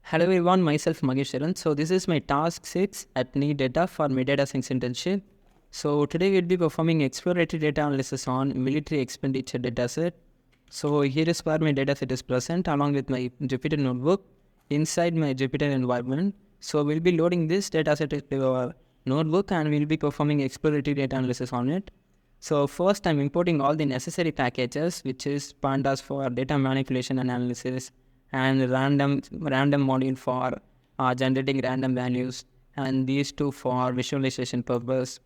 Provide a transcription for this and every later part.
Hello everyone, myself Magesharan. So this is my task 6 at Need Data for my data science internship. So today we'll be performing exploratory data analysis on military expenditure dataset. So here is where my dataset is present along with my Jupyter notebook inside my Jupyter environment. So we'll be loading this dataset into our notebook and we'll be performing exploratory data analysis on it. So first I'm importing all the necessary packages, which is pandas for data manipulation and analysis, and random module for generating random values, and these two for visualization purpose,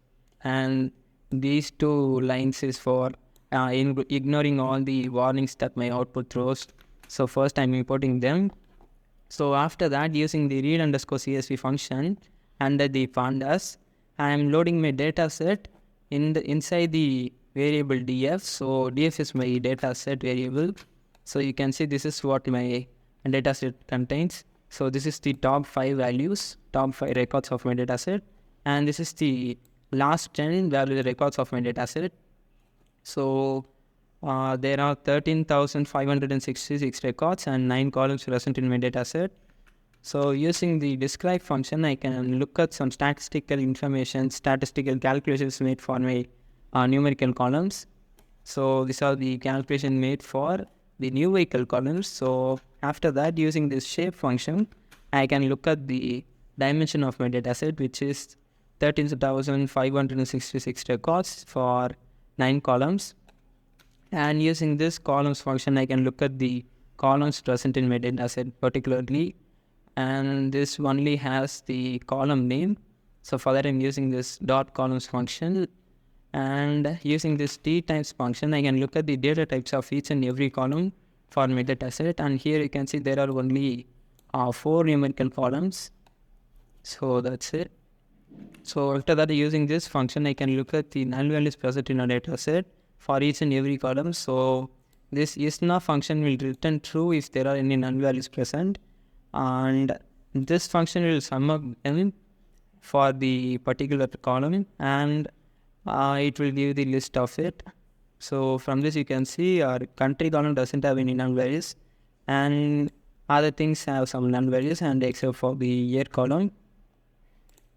and these two lines is for ignoring all the warnings that my output throws. So first I'm importing them. So after that, using the read underscore CSV function under the pandas, I am loading my data set inside the variable df. So df is my data set variable. So you can see this is what my data set contains. So this is the top 5 values, top 5 records of my data set, and this is the last 10 value records of my data set. So there are 13,566 records and 9 columns present in my data set. So using the describe function, I can look at some statistical information, statistical calculations made for my numerical columns. So these are the calculation made for the numerical columns. So after that, using this shape function, I can look at the dimension of my dataset, which is 13,566 records for 9 columns. And using this columns function, I can look at the columns present in my dataset particularly. And this only has the column name. So for that, I'm using this dot columns function. And using this t types function, I can look at the data types of each and every column for my data set. And here you can see there are only 4 numerical columns. So that's it. So after that, using this function, I can look at the null values present in a data set for each and every column. So this isNA function will return true if there are any null values present. And this function will sum up them for the particular column, and it will give the list of it. So from this you can see our country column doesn't have any null values, and other things have some null values, and except for the year column.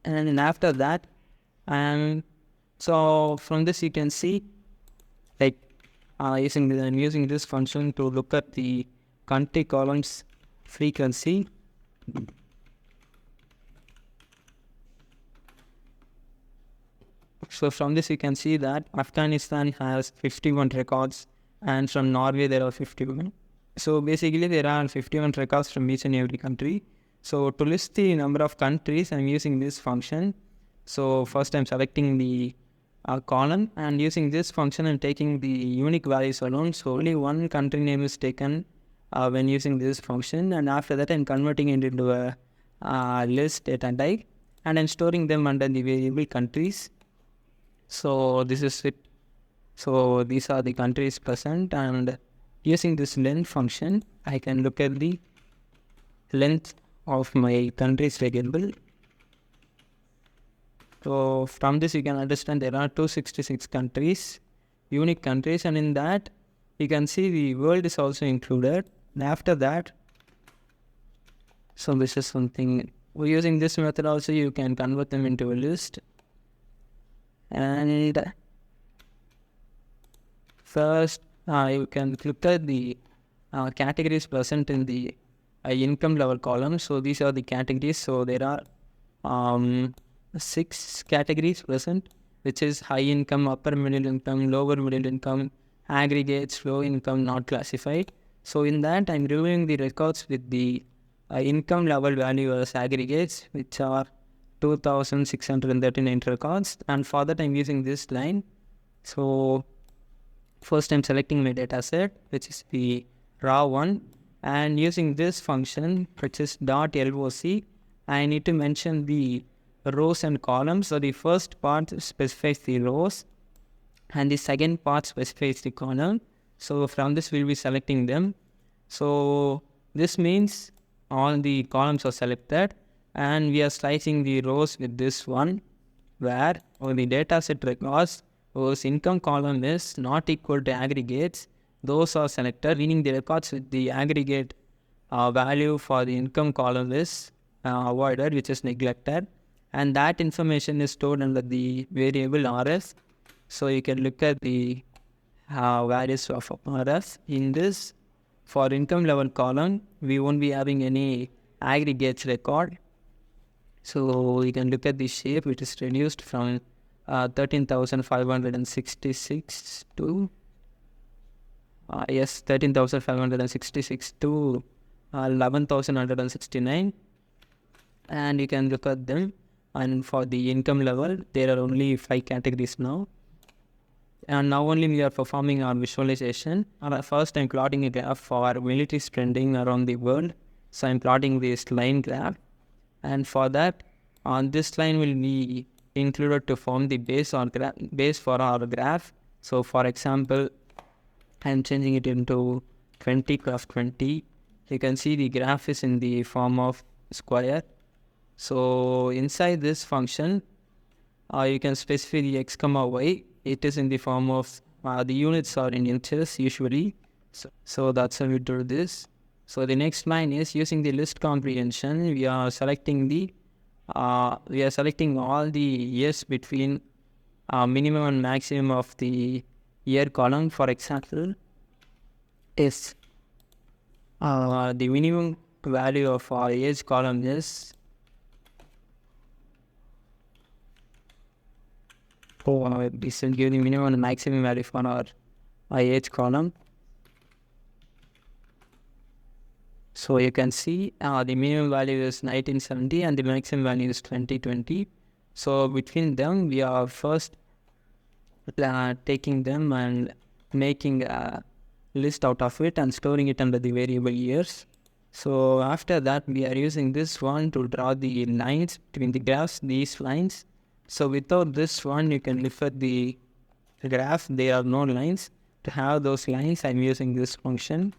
And after that, so from this you can see, like using this function to look at the country columns frequency. So from this you can see that Afghanistan has 51 records, and from Norway there are 51. So basically there are 51 records from each and every country. So to list the number of countries, I'm using this function. So first I'm selecting the column, and using this function I'm taking the unique values alone. So only one country name is taken when using this function, and after that I'm converting it into a list data type, and I'm storing them under the variable countries. So this is it. So these are the countries present, and using this length function, I can look at the length of my countries variable. So from this you can understand there are 266 countries, unique countries, and in that you can see the world is also included. And after that, so this is something, using this method also you can convert them into a list. And first you can look at the categories present in the income level column. So these are the categories. So there are 6 categories present, which is high income, upper middle income, lower middle income, aggregates, low income, not classified. So in that I'm reviewing the records with the income level value as aggregates, which are 2,639 records, and for that I'm using this line. So first I'm selecting my data set, which is the raw one, and using this function, which is .loc, I need to mention the rows and columns. So the first part specifies the rows, and the second part specifies the column. So from this we'll be selecting them. So this means all the columns are selected, and we are slicing the rows with this one, where the data set records whose income column is not equal to aggregates, those are selected, meaning the records with the aggregate value for the income column is avoided, which is neglected, and that information is stored under the variable RS. So you can look at the values of RS. In this, for income level column, we won't be having any aggregates record. So you can look at the shape, which is reduced from 13,566 to 13,566 to 11,169, and you can look at them. And for the income level, there are only 5 categories now. And now only we are performing our visualization. First, I'm plotting a graph for military spending around the world. So I'm plotting this line graph, and for that, this line will be included to form the base for our graph. So for example, I'm changing it into 20 cross 20. You can see the graph is in the form of square. So inside this function, you can specify the x comma y. It is in the form of the units are in inches usually. So that's how we do this. So the next line is using the list comprehension. We are selecting all the years between minimum and maximum of the year column. For example, is the minimum value of our age column is this will give the minimum and maximum value for our age column. So you can see the minimum value is 1970 and the maximum value is 2020. So between them, we are first taking them and making a list out of it and storing it under the variable years. So after that, we are using this one to draw the lines between the graphs, these lines. So without this one, you can look at the graph, there are no lines. To have those lines, I'm using this function.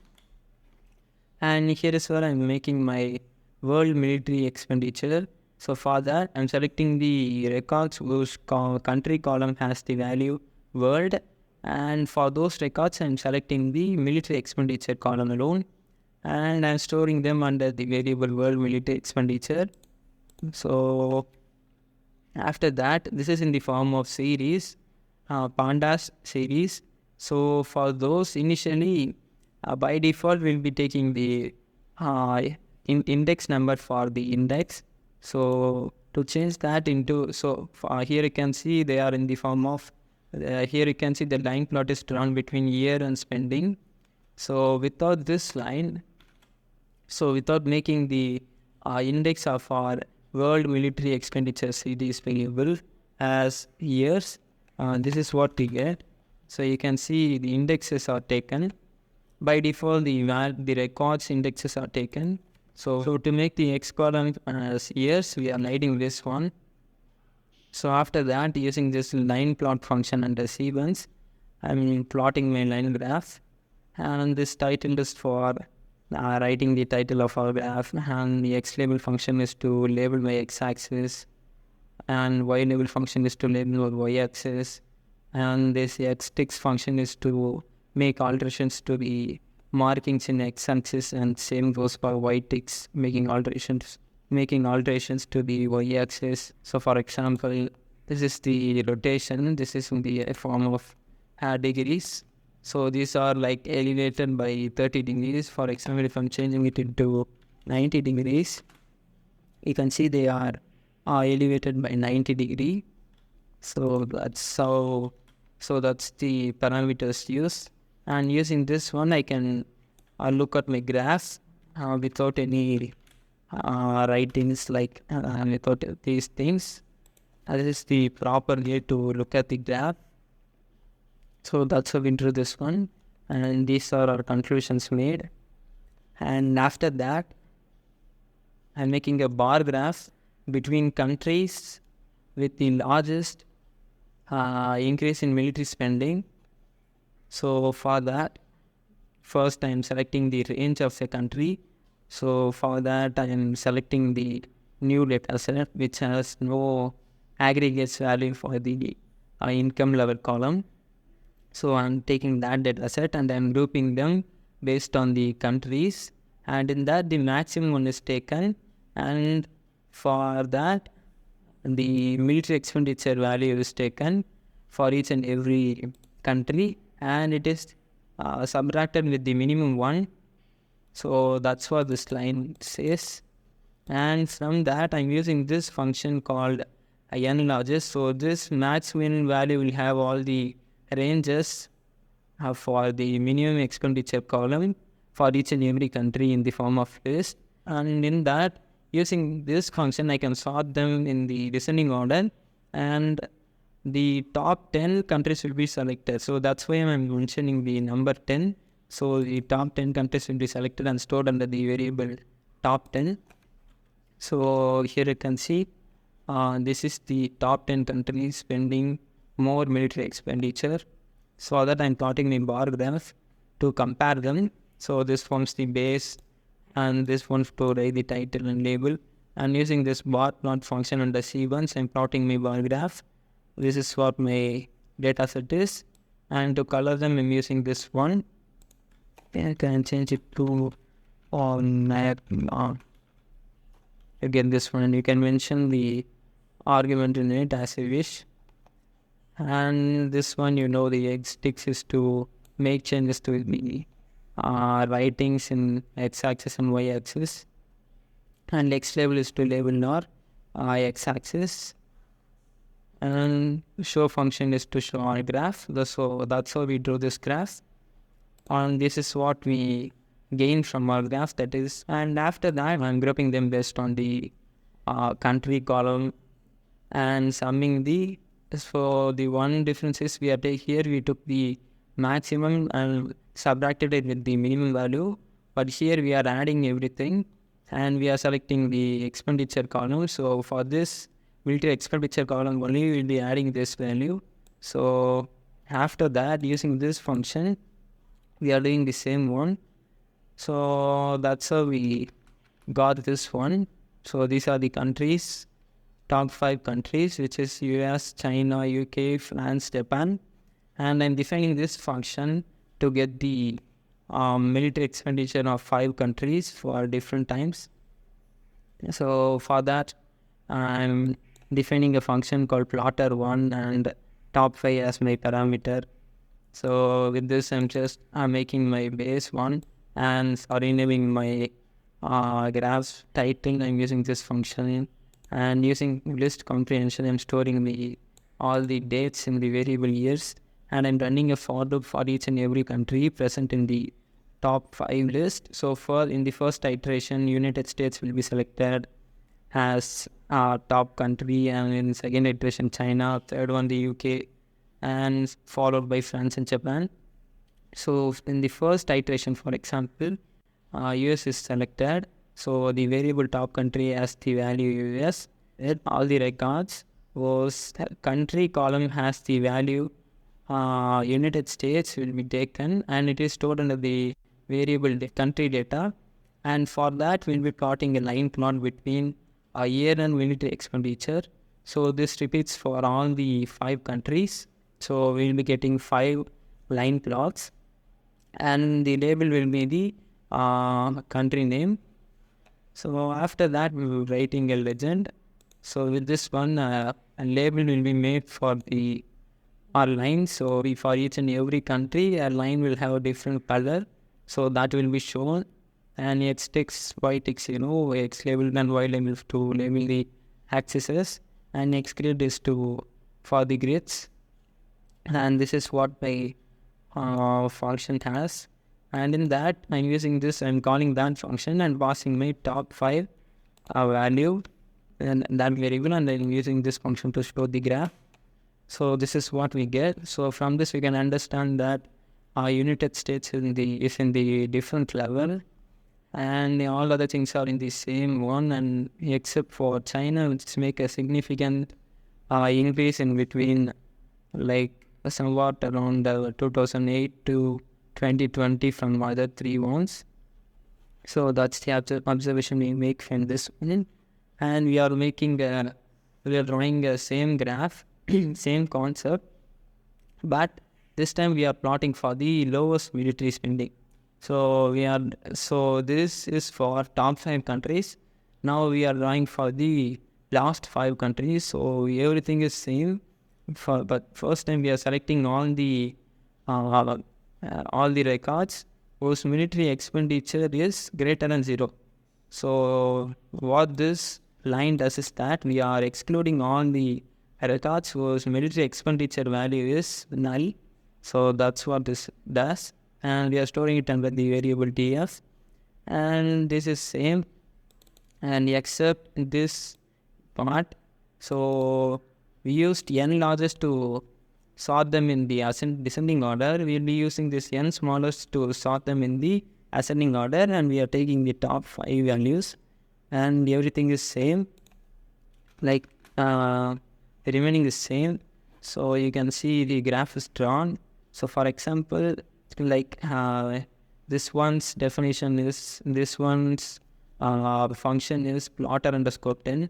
And here is where I'm making my world military expenditure. So for that, I'm selecting the records whose country column has the value world. And for those records, I'm selecting the military expenditure column alone. And I'm storing them under the variable world military expenditure. So after that, this is in the form of series, pandas series. So for those, initially, by default, we'll be taking the index number for the index. So to change that into, here you can see they are in the form of, here you can see the line plot is drawn between year and spending. So without this line, without making the index of our world military expenditure series variable as years, this is what we get. So you can see the indexes are taken. By default, the records indexes are taken. So to make the x column as years, we are writing this one. So after that, using this line plot function under sequence, I'm plotting my line graph. And this title is for writing the title of our graph. And the x label function is to label my x-axis. And y label function is to label my y-axis. And this x-ticks function is to make alterations to the markings in x-axis, and same goes for y-ticks, making alterations to the y-axis. So for example, this is the rotation, this is in the form of degrees. So these are like elevated by 30 degrees. For example, if I'm changing it into 90 degrees, you can see they are elevated by 90 degree. So that's the parameters used. And using this one, I can look at my graphs without any writings, like without these things. This is the proper way to look at the graph. So that's how we do this one. And these are our conclusions made. And after that, I'm making a bar graph between countries with the largest increase in military spending. So for that, first I am selecting the range of the country. So for that, I am selecting the new data set which has no aggregates value for the income level column. So I'm taking that data set and I'm grouping them based on the countries. and in that the maximum one is taken, and for that the military expenditure value is taken for each and every country, and it is subtracted with the minimum one. So that's what this line says. And from that I'm using this function called analysis. So this maximum value will have all the ranges for the minimum expenditure column for each and every country in the form of list. And in that, using this function, I can sort them in the descending order, and the top 10 countries will be selected. So that's why I'm mentioning the number 10. So the top 10 countries will be selected and stored under the variable top 10. So here you can see this is the top 10 countries spending more military expenditure. So that I'm plotting the bar graph to compare them. So this forms the base, and this one to write the title and label. And using this bar plot function under C1, I'm plotting my bar graph. This is what my data set is. And to color them, I'm using this one. I can change it to again this one. You can mention the argument in it as you wish. And this one, the x is to make changes to the writings in x-axis and y-axis, and x label is to label nor x-axis, and show function is to show our graph. So that's how we draw this graph, and this is what we gain from our graph, that is. And after that I'm grouping them based on the country column and summing the. So the one difference is we took the maximum and subtracted it with the minimum value, but here we are adding everything and we are selecting the expenditure column. So for this military expenditure column only we will be adding this value. So after that, using this function, we are doing the same one. So that's how we got this one. So these are the countries, top 5 countries, which is US, China, UK, France, Japan. And I'm defining this function to get the military expenditure of 5 countries for different times. So for that, I'm defining a function called plotter1 and top 5 as my parameter. So with this, I'm making my base one and renaming my graphs title. I'm using this function, and using list comprehension, I'm storing all the dates in the variable years, and I'm running a for loop for each and every country present in the top 5 list. So in the first iteration, United States will be selected as top country, and in second iteration China, third one the UK, and followed by France and Japan. So in the first iteration, for example, US is selected. So the variable top country as the value US. All the records was country column has the value United States will be taken, and it is stored under the variable country data. And for that, we'll be plotting a line plot between a year and military expenditure. So this repeats for all the 5 countries. So we'll be getting 5 line plots, and the label will be the country name. So after that, we will be writing a legend. So with this one, a label will be made for our line. So for each and every country, a line will have a different color. So that will be shown. And X text, Y text, X label and Y label to label the axes, and X grid is for the grids. And this is what my function has. And in that, I'm using this, I'm calling that function and passing my top 5 value and that variable, and then using this function to show the graph. So this is what we get. So from this, we can understand that United States is in the different level, and all other things are in the same one, and except for China, which make a significant increase in between, like somewhat around 2008 to 2020 from other 3 ones. So that's the observation we make from this one. And we are drawing a same graph, same concept, but this time we are plotting for the lowest military spending. So this is for top 5 countries. Now we are drawing for the last 5 countries. So everything is same. But first time we are selecting all the records whose military expenditure is greater than 0. So what this line does is that we are excluding all the records whose military expenditure value is null. So that's what this does, and we are storing it under the variable df, and this is same, and except this part. So we used n largest to sort them in the descending order. We will be using this n smallest to sort them in the ascending order, and we are taking the top 5 values, and everything is same, like remaining is same. So you can see the graph is drawn. So for example, like this one's definition is, this one's function is plotter underscore 10,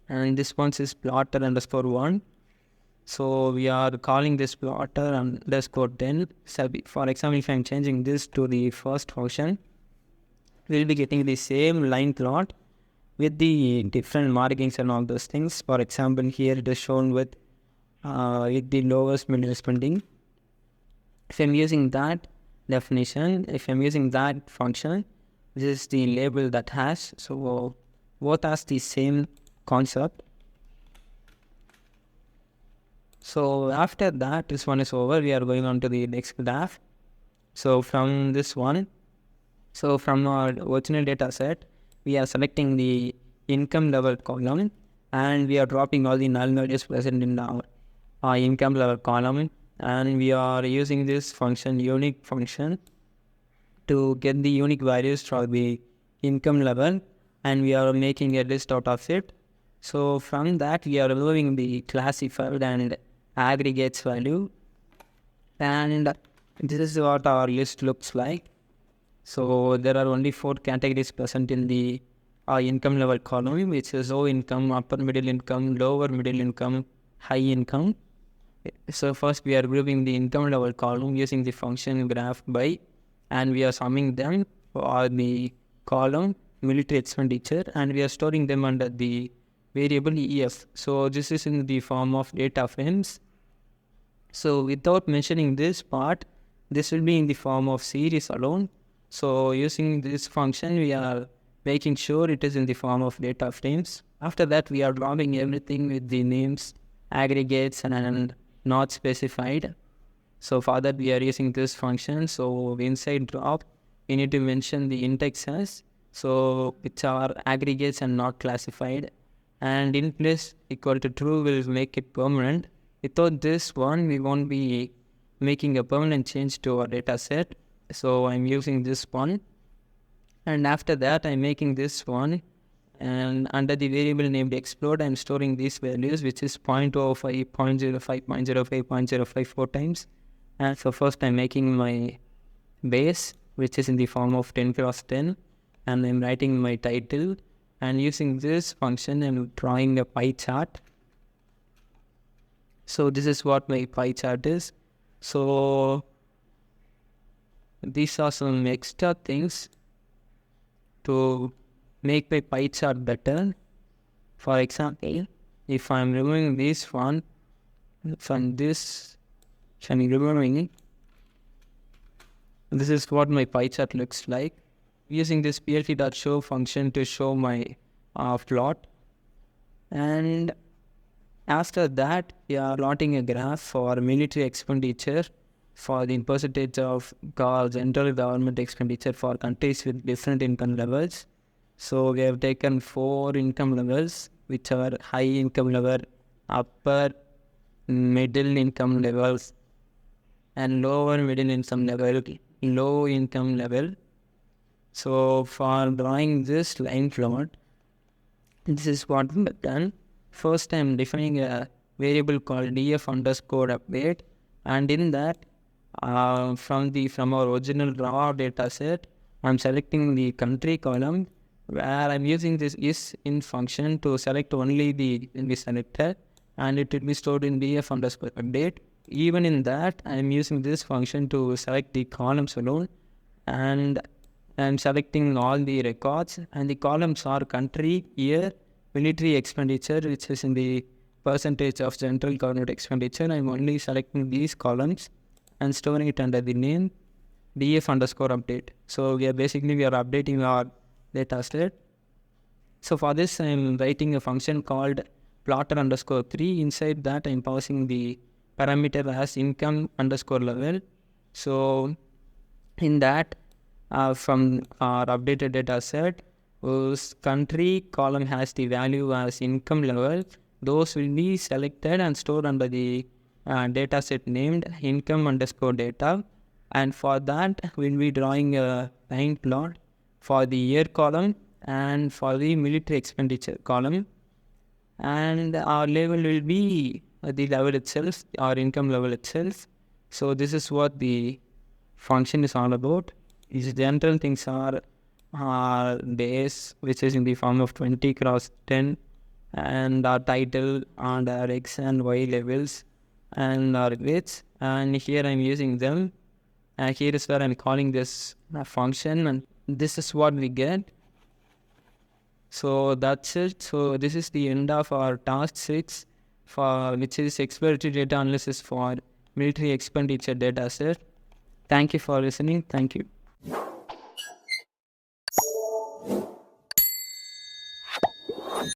and this one's is plotter underscore 1. So we are calling this plotter underscore 10. So for example, if I'm changing this to the first function, we'll be getting the same line plot with the different markings and all those things. For example, here it is shown with the lowest middle spending. If I'm using that definition, if I'm using that function, this is the label that has. So both has the same concept. So after that, this one is over, we are going on to the next graph. So from this one, so from our original data set, we are selecting the income level column, and we are dropping all the null values present in our income level column, and we are using this function, unique function, to get the unique values for the income level, and we are making a list out of it. So from that, we are removing the classified and aggregates value, and this is what our list looks like. So there are only 4 categories present in the income level column, which is low income, upper middle income, lower middle income, high income. So first we are grouping the income level column using the function graph by, and we are summing them for the column military expenditure, and we are storing them under the variable EF. So this is in the form of data frames. So without mentioning this part, this will be in the form of series alone. So using this function, we are making sure it is in the form of data frames. After that, we are dropping everything with the names, aggregates, and not specified. So for that, we are using this function. So inside drop, we need to mention the indexes, so which are aggregates and not classified. And in place equal to true will make it permanent. Without this one, we won't be making a permanent change to our data set. So I'm using this one, and after that I'm making this one, and under the variable named explode, I'm storing these values, which is 0.05, 0.05, 0.05, 0.05 4 times. And so first I'm making my base, which is in the form of 10 cross 10, and I'm writing my title, and using this function I'm drawing a pie chart. So this is what my pie chart is. So these are some extra things to make my pie chart better. For example, if I'm removing this one from this, I'm removing it, this is what my pie chart looks like. Using this plt.show function to show my plot, and after that we are plotting a graph for military expenditure for the percentage of general government expenditure for countries with different income levels. So we have taken 4 income levels, which are high income level, upper middle income levels, and lower middle income level, low income level. So for drawing this line plot, this is what we have done. First I'm defining a variable called df underscore update, and in that from our original raw data set, I'm selecting the country column, where I'm using this is in function to select only the selector, and it will be stored in df underscore update. Even in that, I'm using this function to select the columns alone, and I'm selecting all the records, and the columns are country, year, military expenditure, which is in the percentage of general government expenditure. I'm only selecting these columns and storing it under the name df underscore update. So we are updating our data set. So for this, I'm writing a function called plotter underscore 3. Inside that, I'm passing the parameter as income underscore level. So in that, from our updated data set, whose country column has the value as income level, those will be selected and stored under the data set named income underscore data. And for that, we'll be drawing a line plot for the year column and for the military expenditure column. And our label will be the level itself, our income level itself. So this is what the function is all about. These general things are days, which is in the form of 20 cross 10, and our title and our X and Y levels and our grades. And here I'm using them. And here is where I'm calling this function, and this is what we get. So that's it. So this is the end of our task 6, which is exploratory data analysis for military expenditure data set. Thank you for listening. Thank you.